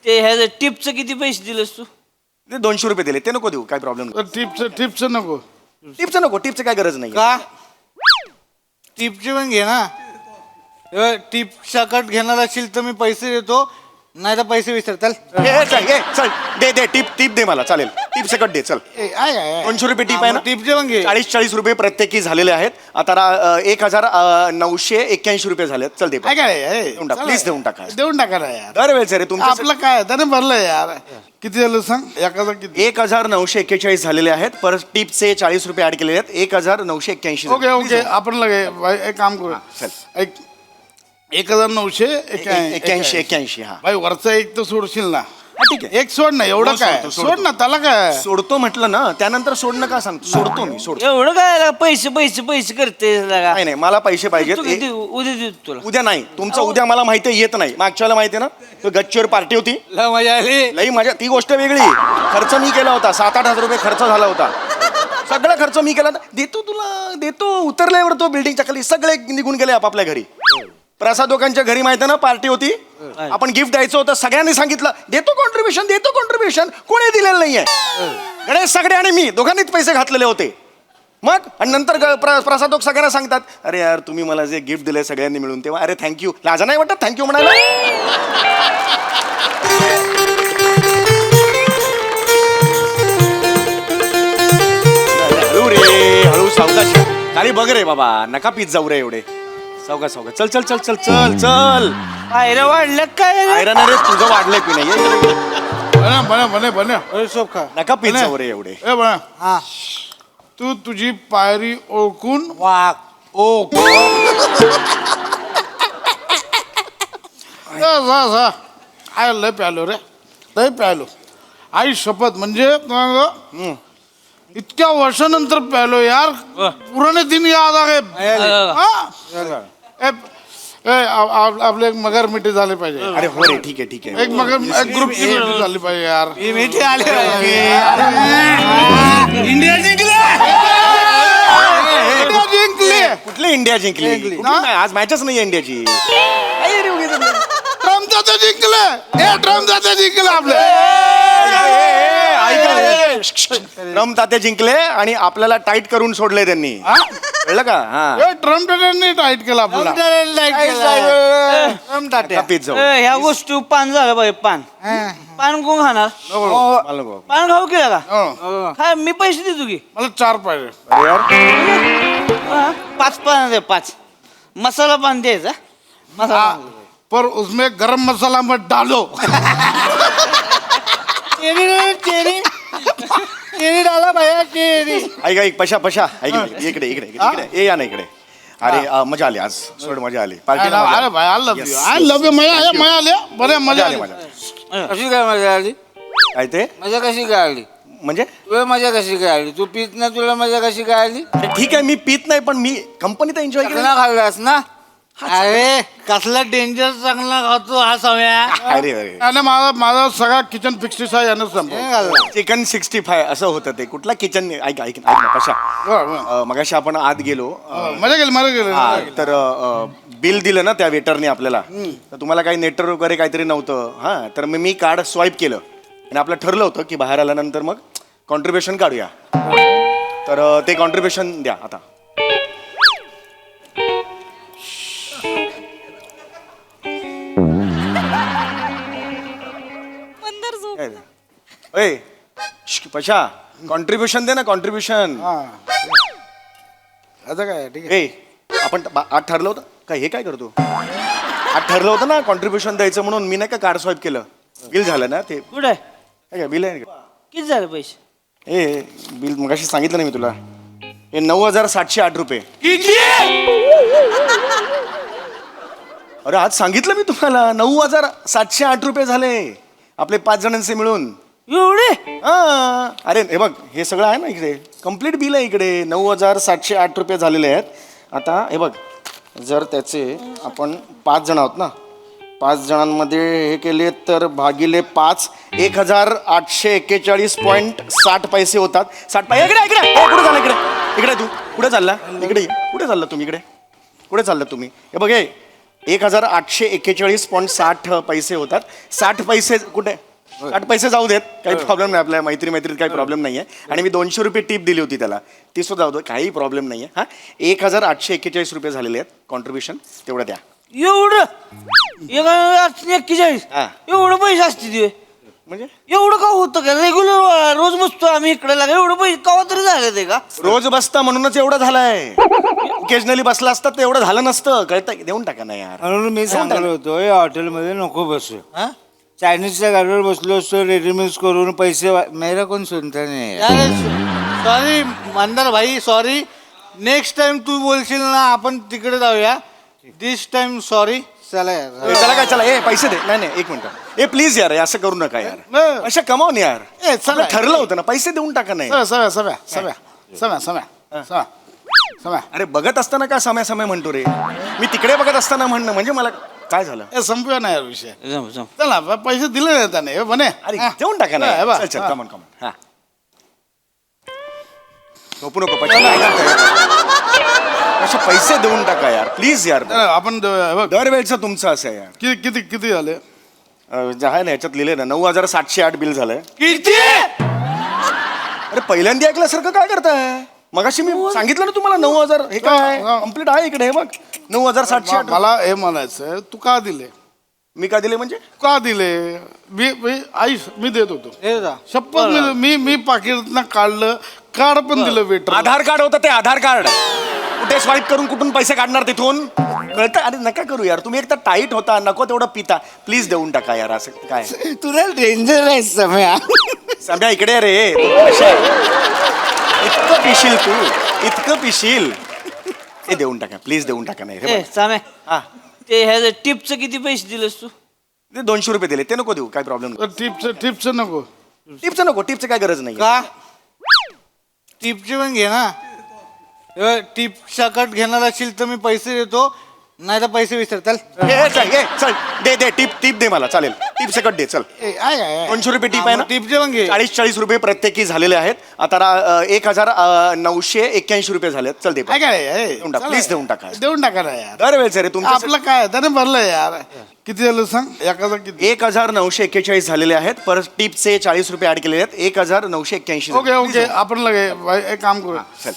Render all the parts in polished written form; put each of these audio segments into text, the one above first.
ते ह्याचं टिपचं किती पैसे दिलेस तू? ते 200 रुपये दिले, ते नको देऊ, काय प्रॉब्लेम टिप्स नको टिपचं नको, टिपचं काय गरज नाही. का टिपची पण घे ना. टिप सकट घेणार असेल तर मी पैसे देतो, नाही तर पैसे विसर. चल चल दे टिप दे मला, चालेल. टिप सकट दे, चल. 200 रुपये टिप आहे ना. टिपचे पण घे. 40 रुपये प्रत्येकी झालेले आहेत. आता 1981 रुपये झालेत. चल दे, प्लीज देऊन टाका. देऊन टाका ना यार. दरवेळेस रे तुमचं आपलं काय त्याने भरलंय यार. किती झालं सांग? 1000 किती? 1941 झालेले आहेत. परत टिपचे 40 रुपये ऍड केलेले आहेत. 1981. ओके आपण लगे भाई एक काम करू. चल. 1981. हा भाई वरचा एक तर सोडशील ना. ठीक आहे. एक सोड ना, एवढं हो, काय सोडतो. सोड ना, त्याला काय. सोडतो म्हटलं ना, त्यानंतर सोडणं का सांगतो. सोडतो मी, सोडतो. एवढं काय पैसे पैसे पैसे करते लगा? नाही मला पैसे पाहिजेत. उद्या देतो तुला. उद्या नाही, तुमचं उद्या मला माहिती येत नाही. मागच्याला माहिती आहे ना, तो गच्चीवर पार्टी होती, लय मजा आली. लई माझ्या ती गोष्ट वेगळी. खर्च मी केला होता, 7-8 हजार रुपये खर्च झाला होता. सगळा खर्च मी केला होता. देतो तुला, देतो. उतरल्यावर तो बिल्डिंगच्या खाली सगळे निघून गेले आपापल्या घरी. प्रसाद लोकांच्या घरी माहिती ना पार्टी होती, आपण गिफ्ट द्यायचं होतं. सगळ्यांनी सांगितलं देतो कॉन्ट्रीब्युशन, कोणी दिलेलं नाहीये. गणेश सगळे आणि मी दोघांनीच पैसे घातलेले होते. मग आणि नंतर प्रसाद लोक सगळ्यांना सांगतात, अरे यार तुम्ही मला जे गिफ्ट दिले सगळ्यांनी मिळून, तेव्हा अरे थँक्यू. लाजा नाही वाटत थँक्यू म्हणायला? हळू रे, हळू सावकाश. खाली बघ रे बाबा, नका पीत जाऊ रे एवढे. सावकाश. चल चल चल चल चल चल. पायऱ्या वाढल्या काय रे? आयरन रे तुझं वाढलंय की नाही? बने सोप खा. नका पीत जाऊ रे एवढे. ए बना, हा तू तुझी पायरी ओळखून वाक ओ जा. आय लय प्यालो रे, लय प्यालो. आई शपथ म्हणजे इतक्या वर्षानंतर प्यालो यार. पुराने दिन याद आ गए. आपले एक मगर मिठी झाले पाहिजे. अरे हो रे, ठीक आहे. एक ग्रुपची मिठी झाली पाहिजे यार. मिठी आली. इंडिया जिंकले. जिंकली. कुठली इंडिया जिंकली? कुठली नाही, आज मॅचच नाही इंडियाची. ट्रम्प जाते जिंकले. ट्रम्प जाते जिंकले आपले. ट्रम्प तात्या जिंकले आणि आपल्याला टाईट करून सोडले त्यांनी. कळलं का? हा ट्रम्प टाईट केला आपल्याला. पीत जाऊ. ह्या गोष्टी पान झालं पाहिजे. पान कोण खाणार? मला नको. पान खाऊ केला का? हो. काय मी पैसे देतो की? मला 4 पाहिजे. अरे यार, 5 पान दे, 5 मसाला पान द्यायचा. मसाला पर उसमें गरम मसाला मत डालो. चेरी डाला भैया चेरी. ऐक पशा ऐक इकडे ये या ना इकडे. अरे मजा आली आज. सोड, मजा आली. पार्टी अरे भाई आय लव्ह यू. मजा आली बरे. मजा आली. कशी काय मजा आली? काय ते मजा कशी काय आली? म्हणजे? तुला मजा कशी काय आली? तू पित ना, तुला मजा कशी काय आली? अरे ठीक आहे, मी पीत नाही, पण मी कंपनीत एन्जॉय केलं. चांगला खाल्लास ना? अरे कसला डेंजर चांगला खातो हा सवया. अरे आणि माझा सगळा किचन 65 यानं संपला. चिकन 65 असं होतं ते. कुठला किचन? ऐक ना पशा. मगाशी आपण आत गेलो. मजा गेली. हा, तर बिल दिलं ना त्या वेटरने आपल्याला. तर तुम्हाला काही नेटवर्क वगैरे काहीतरी नव्हतं. हा, तर मी कार्ड स्वाईप केलं आणि आपलं ठरलं होतं की बाहेर आल्यानंतर मग कॉन्ट्रीब्युशन काढूया. तर ते कॉन्ट्रीब्युशन द्या आता. पशा कॉन्ट्रीब्युशन दे ना, कॉन्ट्रीब्युशन. आता काय ठीक आहे. आपण आज ठरलं होतं का? हे काय करतो? आज ठरलं होतं ना कॉन्ट्रीब्युशन द्यायचं म्हणून. मी नाही का कार्ड स्वाईप केलं, बिल झालं ना ते. कुठे काय बिल आहे? किती झाले पैसे? बिल मगाशी सांगितलं नाही मी तुला. हे 9708 रुपये. अरे आज सांगितलं मी तुम्हाला, 9708 रुपये झाले आपले 5 जणांचे मिळून. एवढे? हा, अरे हे बघ, हे सगळं आहे ना इकडे, कम्प्लीट बिल आहे इकडे. 9708 रुपये झालेले आहेत. आता हे बघ, जर त्याचे आपण 5 जण आहोत ना, 5 जणांमध्ये हे केले तर भागिले 5, 1841.60 पैसे होतात. 60 पैसे. इकडे कुठे चालला? इकडे तू कुठे चालला? इकडे कुठे चालला तुम्ही? इकडे कुठे चालला तुम्ही? हे बघ, 1841.60 पैसे होतात. 60 पैसे कुठे 60 पैसे जाऊ देत, काही प्रॉब्लेम नाही, आपल्या मैत्रीत काही प्रॉब्लेम नाहीये. आणि मी 200 रुपये टिप दिली होती त्याला, ती सुद्धा जाऊ दे, काही प्रॉब्लेम नाहीये. हा 1841 रुपये झालेले आहेत कॉन्ट्रीब्युशन, तेवढं द्या. एवढं 41 हा. एवढं पैसे असते ते म्हणजे एवढं का होतं का रेग्युलर रोज बसतो आम्ही इकडे लागा एवढं पैसे कवा तरी झाले ते का रोज बसता म्हणूनच एवढं झालंय. ओकेजनली बसला असतात तर एवढं झालं नसतं, कळतं? देऊन टाका ना यार. म्हणून मी सांगलो होतो या हॉटेलमध्ये नको बसू. चायनीजच्या गाडीवर बसलो असतो, रेडीमेड करून पैसे मेरा कोण सुनता नाही. सॉरी मंदार भाई, सॉरी. नेक्स्ट टाइम तू बोलशील ना आपण तिकडे जाऊया. दिस टाइम सॉरी. चला यार. चला काय, चला ए पैसे दे. नाही नाही, एक मिनिट. ए प्लीज यार, असं करू नका यार. अशा कमावून यार. चला. आपलं ठरलं होतं ना, पैसे देऊन टाका. नाही सव्या अरे बघत असताना का समय समय म्हणतो रे मी, तिकडे बघत असताना म्हणणं म्हणजे मला काय झालं. संपूया ना यार विषय. जम, जम. चला पैसे दिले नाही त्याने. हे म्हणे अरे देऊन टाका ना. हे बघ. चल चल, कमन कमन. हा झोपू नको, पैसे नाही टाकता. असे पैसे देऊन टाका यार, प्लीज यार. चला, आपण हे बघ, दरवेळचं तुमचं असं आहे यार. किती किती किती झाले? जे आहे ना याच्यात लिहिले ना 9,708 बिल झालंय. किती? अरे पहिल्यांदा ऐकल्यासारखं काय करताय? मगाशी मी सांगितलं ना तुम्हाला 9,000. हे काय कम्प्लीट आहे इकडे, हे बघ 9,708. मला हे म्हणायचं तू का दिले? मी का दिले म्हणजे? का दिले? आई मी देत होतो. हे जा. शपथ मी पाकिटातनं काढलं, कार्ड पण दिलं वेटर. आधार कार्ड होतं ते, आधार कार्ड. कुठे स्वाईप करून कुठून पैसे काढणार तिथून, कळतं? अरे नका करू यार, तुम्ही एक तर टाईट होता, नको तेवढं पिता. प्लीज देऊन टाका यार. असं काय तुला डेंजर आहे समय. सध्या इकडे रे. कशा आहे? इतकं पिशील तू, इतकं पिशील. हे देऊन टाका प्लीज, देऊन टाका. नाही हे ए बघ. सामे हा ते ह्याचं टिपचं किती पैसे दिलेस तू ते 200 रुपये दिले, ते नको देऊ, काय प्रॉब्लेम नाही. टिप्स नको. टिपचं नको, टिपचं काय गरज नाही. का? टिपची पण घे ना. टिप सकट घेणार असेल तर मी पैसे देतो, नाही तर पैसे विसर. चल चल दे दे टिप, टिप दे मला, चालेल. टिप सकट दे, चल. 200 रुपये टिप आहे ना. टिपचे पण घे. 40 रुपये प्रत्येकी झालेले आहेत. आता 1,981 रुपये झाले. चल दे देऊन टाक, प्लीज देऊन टाका. देऊन टाका ना यार. दरवेळेस रे तुमचं आपलं काय त्याने भरलं यार. किती झालं सांग? एखादा किती? 1,941 झालेले आहेत. परत टिपचे 40 रुपये ऍड केलेले आहेत. 1,981. ओके ओके, आपण लगे एक काम करू. चल.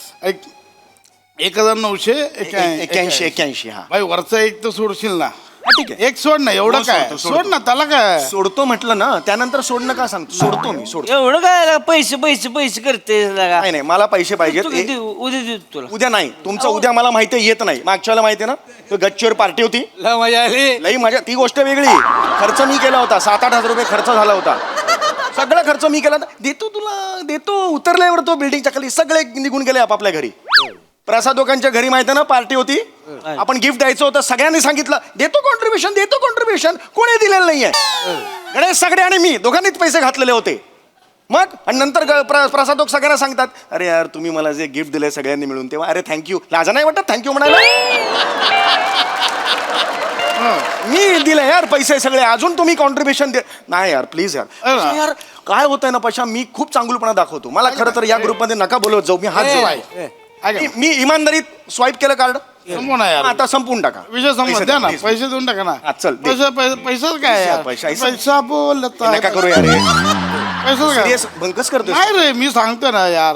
1,981. 81. हा भाई वरचा एक तर सोडशील ना. ठीक आहे. एक सोड ना, एवढं हो, काय सोडतो. सोड ना, त्याला काय. सोडतो म्हटलं ना, त्यानंतर सोडणं का सांगतो? सोडतो मी, सोडतो. एवढं काय लागा, पैसे पैसे पैसे करते लागा नाही नाही, मला पैसे पाहिजेत. तू किती उद्या देतो तुला उद्या नाही, तुमचं उद्या मला माहिती आहे येत नाही. मागच्याला माहिती आहे ना, तो गच्चीवर पार्टी होती. लय मजा आली. लई माझ्या, ती गोष्ट वेगळी. खर्च मी केला होता, 7-8 हजार रुपये खर्च झाला होता. सगळा खर्च मी केला. देतो तुला, देतो. उतरल्यावर तो बिल्डिंगच्या खाली सगळे निघून गेले आपापल्या घरी. प्रसादोकांच्या घरी माहिती आहे ना, पार्टी होती. आपण गिफ्ट द्यायचं होतं, सगळ्यांनी सांगितलं देतो कॉन्ट्रीब्युशन. कोणी दिलेलं नाहीये. गणेश सगळे आणि मी दोघांनीच पैसे घातलेले होते. मग आणि नंतर प्रसादोक सगळ्यांना सांगतात, अरे यार तुम्ही मला जे गिफ्ट दिले सगळ्यांनी मिळून, तेव्हा अरे थँक्यू. लाजा नाही वाटत थँक्यू म्हणायला? मी दिले यार पैसे सगळे, अजून तुम्ही कॉन्ट्रीब्युशन दे. नाही यार प्लीज यार. यार काय होतंय ना पशा, मी खूप चांगुलपणा दाखवतो. मला खरं तर या ग्रुपमध्ये नका बोलवत जाऊ. मी हात जोडतो. मी इमानदारीत स्वाईप केलं कार्ड. संपवून यार. आता संपवून टाका विषय संपला. द्या ना please. पैसे देऊन टाका ना. हा, चल, दे. पैसाच काय यार? पैसा बोलत नका करू यार. पैसाच काय? Serious भंकस करतोय. नाही रे, मी सांगतो ना यार.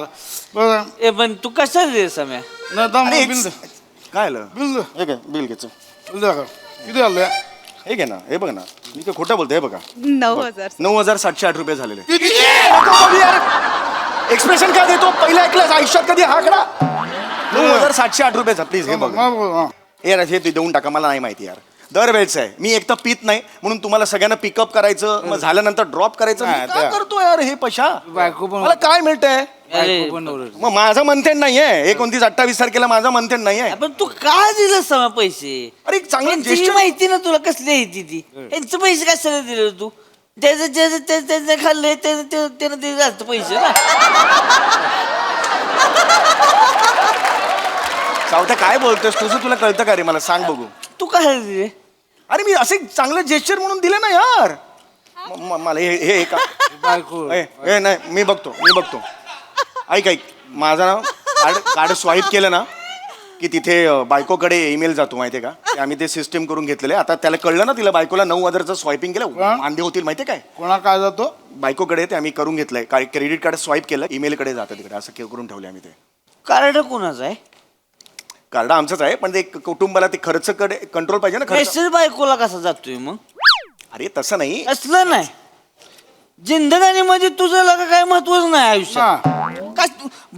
बरं. ए पण तू कशाला दे सम्या नाही थांब, अरे, बिल दे. काय आलं? बिल दे. हे काय बिल घ्यायचं? बिल दे. किती झालं? हे घे ना, हे बघ ना, मी काय खोटं बोलतोय. हे बघा 9,000. 9,708 रुपये झालेले. एक्सप्रेशन काय देतो? पहिला ऐकलं आयुष्यात कधी हा आकडा? 9,708 रुपयाचा. प्लीज हे बघ. यार हे ते देऊन टाका, मला नाही माहिती यार. दरवेळेच आहे. मी एक तर पित नाही म्हणून तुम्हाला सगळ्यांना पिकअप करायचं, मग झाल्यानंतर ड्रॉप करायचं. मी हा, काय त्या- करतो यार हे पशा? बायको पण मला काय मिळतंय? अरे मग माझं मंथन नाहीये. 29-28 तारखेला माझं मंथन नाहीये. पण तू काय दिलं सम्या पैसे? अरे एक चांगलं त्यांची gesture- माहिती ना तुला कसली आहे ती त्यांचे पैसे कशाला दिले तू? त्याचं खाल्लंय त्यानं ते जास्त पैसे ना. सावत्या काय बोलतोस? तुझं तुला कळतं का रे? मला सांग बघू. तू काय दिले? अरे मी असे चांगलं जेस्चर म्हणून दिले ना यार. मला हे का बायको हे नाही, मी बघतो. ऐक माझं ना कार्ड स्वाईप केलं ना, की तिथे बायकोकडे ईमेल जातो माहितीये का ते आम्ही ते सिस्टीम करून घेतलेले आता त्याला कळलं ना तिला बायकोला 9,000चं स्वायपिंग केलं वांदे होतील माहितीये काय कोणा काय जातो बायकोकडे ते आम्ही करून घेतलंय काय क्रेडिट कार्ड स्वाईप केलं ईमेलकडे जातं तिकडे असं करून ठेवले आम्ही ते कार्ड कोणाचं आहे कार्ड आमचंच आहे पण ते कुटुंबाला ते खर्च कडे कंट्रोल पाहिजे ना खर्च मेसेज बायकोला कसा जातोय मग अरे तसं नाही असलं नाही जिंदगानीमध्ये तुझं लगा काय महत्वच नाही आयुष्यात काय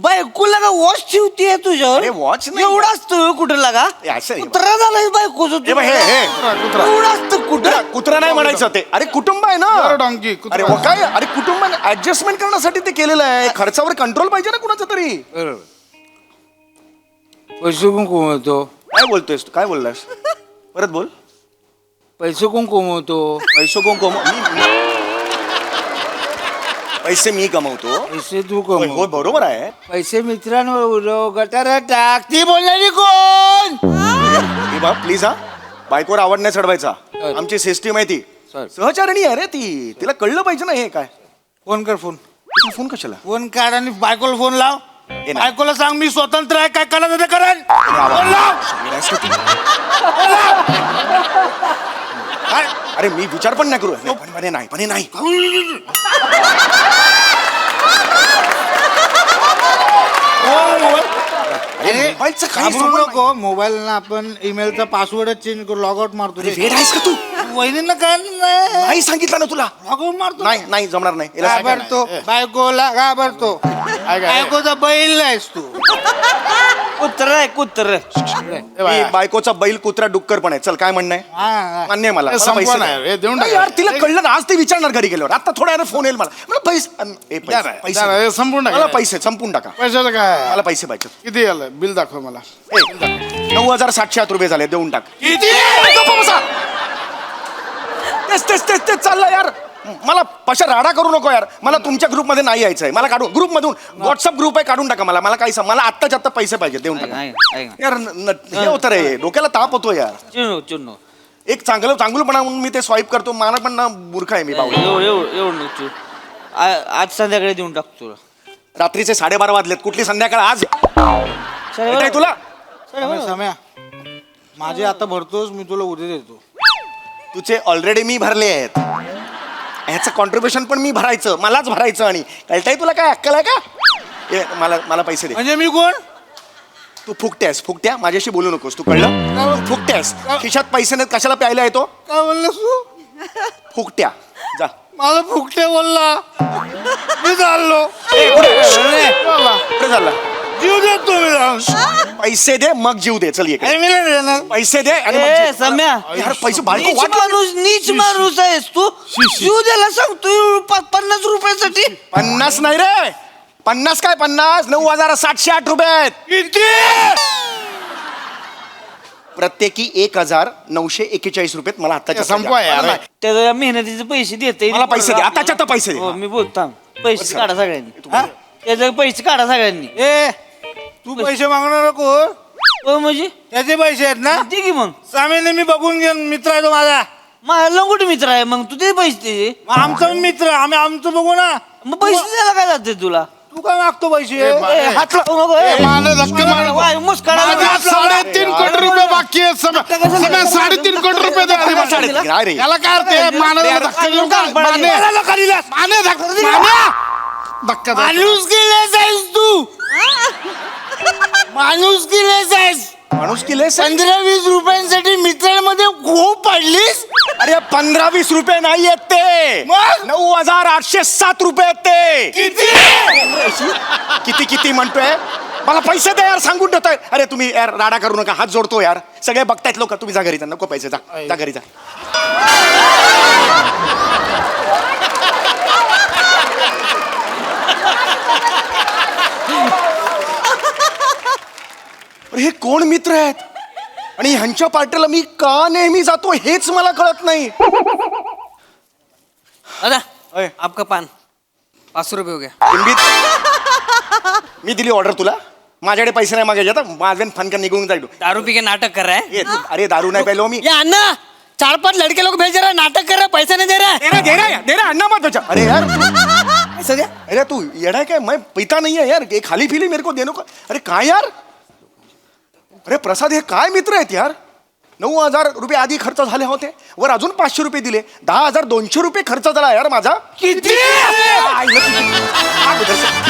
बायकोला का वॉच ठेवतीये तुझ्यावर अरे watch नाही. एवढं असतं कुठं लागा ए, असं नाही. कुत्रा झालाय बायकोचं ए, बा, हे कुत्रा. एवढं असतं कुठं कुत्रा नाही म्हणायचं ते अरे कुटुंब आहे ना Your donkey, कुत्रा. अरे काय अरे कुटुंब ऍडजस्टमेंट करण्यासाठी ते केलेलं आहे खर्चावर कंट्रोल पाहिजे ना कुणाचं तरी बरोबर पैसे कोण कमवतो काय बोलतोयस तू काय बोललास परत बोल पैसे कोण कमवतो पैसे कोण पैसे मी कमवतो पैसे तू होय कमव होय, बरोबर आहे पैसे मित्रांवर उडव गटारात टाक ती बोलणारी कोण हे बा प्लीज हा बायकोवर आवड नाही चढवायचा आमची सिस्टीम आहे ती Sir. सहचारणी आहे रे ती तिला कळलं पाहिजे ना हे काय फोन कर फोन तुझा फोन कशाला फोन काढ आणि बायकोला फोन लाव नाही. बायकोला सांग मी स्वतंत्र आहे काय करायचं ते करेन फोन लाव. काय? अरे मी विचार पण नाही करू नाही, पण नाही अरे, मोबाईलचं काही घाबरू सोबत नाही. नको मोबाईल ना आपण ईमेलचा पासवर्ड चेंज करू लॉग आउट मारतो अरे, वेड आहेस का तू वहिनींना काय नाही सांगितलं ना तुला लॉग आउट मारतो नाही नाही जमणार नाही याला सांगा नाही. घाबरतो बायकोला घाबरतो बायकोचा बैल नाहीस तू कुत्र आहे कुत्र मी बायकोचा बैल कुत्रा डुक्कर पण आहे चल काय म्हणणं आहे हा मान्य आहे मला हे मला संपवा पैसे नाही, द्या. हे देऊन नाही टाका. यार तिला कळलं ना आज ते विचारणार घरी गेल्यावर आता थोड्या वेळाने फोन येईल मला पैसे द्या ना, पैसे द्या ना, हे संपूर्ण टाका. मला पैसे संपून टाका पैशाचं काय मला पैसे पाहिजे किती आलं बिल दाखव मला 9,708 रुपये झाले देऊन टाक किती गप्प बसा. तेच चाललं यार मला पशा राडा करू नको यार मला तुमच्या ग्रुपमध्ये नाही यायचंय मला काढून ग्रुपमधून व्हॉट्सअप ग्रुप आहे काढून टाका मला काही मला आत्ताच्या आत्ता पैसे पाहिजे देऊन टाका यार हे होतं रे डोक्याला ताप होतो यार चिन्नो चिन्नो एक चांगलंपणा म्हणून मी ते स्वाईप करतो मला पण ना मूर्ख आहे मी बावळा एवढं नको आज संध्याकाळी देऊन टाकतो तुला रात्रीचे 12:30 वाजलेत कुठली संध्याकाळ आज भेट आहे तुला सम्या माझे आता भरतोस मी तुला उद्या देतो तुझे ऑलरेडी मी भरले आहेत ह्याचं कॉन्ट्रीब्युशन पण मी भरायचं मलाच भरायचं आणि कळतंय तुला काय अक्कल आहे का मला पैसे दे म्हणजे मी कोण तू फुकट्या माझ्याशी बोलू नकोस तू कळलं तू फुकट्यास खिशात पैसे नाहीत कशाला प्यायला येतो काय बोललास तू फुकट्या जा मला फुकटे बोलला मी चाललो पुढे झाला जीव देतो मी जाऊन पैसे दे मग जीव दे चल ये अरे मी नाही देणार पैसे दे आणि मग ए जीव- सम्या यार पैसे बायको नीच वाट माणूस नीच माणूस आहेस तू जीव द्यायला सांगतो 50 रुपयासाठी 50 नाही रे 50 काय 50 9,708 रुपये आहेत किती प्रत्येकी 1,941 रुपये मला आत्ताच्या संपवा यार. त्याच्या मेहनतीचे पैसे देते मला पैसे दे आताच्या आता पैसे दे हो मी बोलतो पैसे काढा सगळ्यांनी हा? त्याचे पैसे काढा सगळ्यांनी ए तू पैसे मागणार नको हो म्हणजे त्याचे पैसे आहेत ना दे की मग सामीने मी बघून घेऊन मित्र आहे तो माझा माझा लंगोट मित्र आहे मग तू ते पैसे दे मग आमचा पण मित्र आम्ही आमचं बघू ना मग पैसे द्यायला काय जाते तुला तू काय मागतो पैसे ए, हात लावू नको ए. माने धक्के मार. वाय, मुस्कारा माझे हात लावू. 3.5 कोटी रुपये बाकी आहेत सगळ्या 3.5 कोटी रुपये दे आधी मला. साडेतीन, काय रे? याला काय अर्थ आहे? मानेला धक्का देऊ का? माने धक्का द्या. माणूस गेलेस आहेस तू माणूस गेलेस आहेस माणूस केले 15-20 रुपयांसाठी मित्रांमध्ये खूप पडलीस अरे 15-20 रुपये नाही आहेत ते मग? 9,807 रुपये आहेत ते किती म्हणतोय मला पैसे द्या यार सांगून देतोय अरे तुम्ही यार राडा करू नका हात जोडतो यार सगळे बघतायत लोक तुम्ही जा घरी जा नको पैसे जा घरी जा अरे हे कोण मित्र आहेत आणि ह्यांच्या पार्टीला मी का नेहमी जातो हेच मला कळत नाही दादा अय. आपका पान 500 रुपये हो गया हिंदीत मी दिली ऑर्डर तुला माझ्याकडे पैसे नाही मागायचे आता माझ्यान फनका निघून जाईल दारू पी के नाटक कर रहा है ये, अरे दारू नाही प्यायलो मी ये अन्ना 4-5 लड़के लोग भेज रहा है नाटक कर रहा है पैसा नहीं दे रहा है दे रहा अन्ना मत बचा अरे यार पैसा दे अरे तू येडा है क्या मैं पीता नहीं है यार ये खाली पीली मेरे को देने को अरे कहाँ यार अरे प्रसाद हे काय मित्र आहेत यार. 9,000 रुपये आधी खर्च झाले होते, वर अजून 500 रुपये दिले, 10,200 रुपये खर्च झाला यार माझा. किती? आईला तुझी-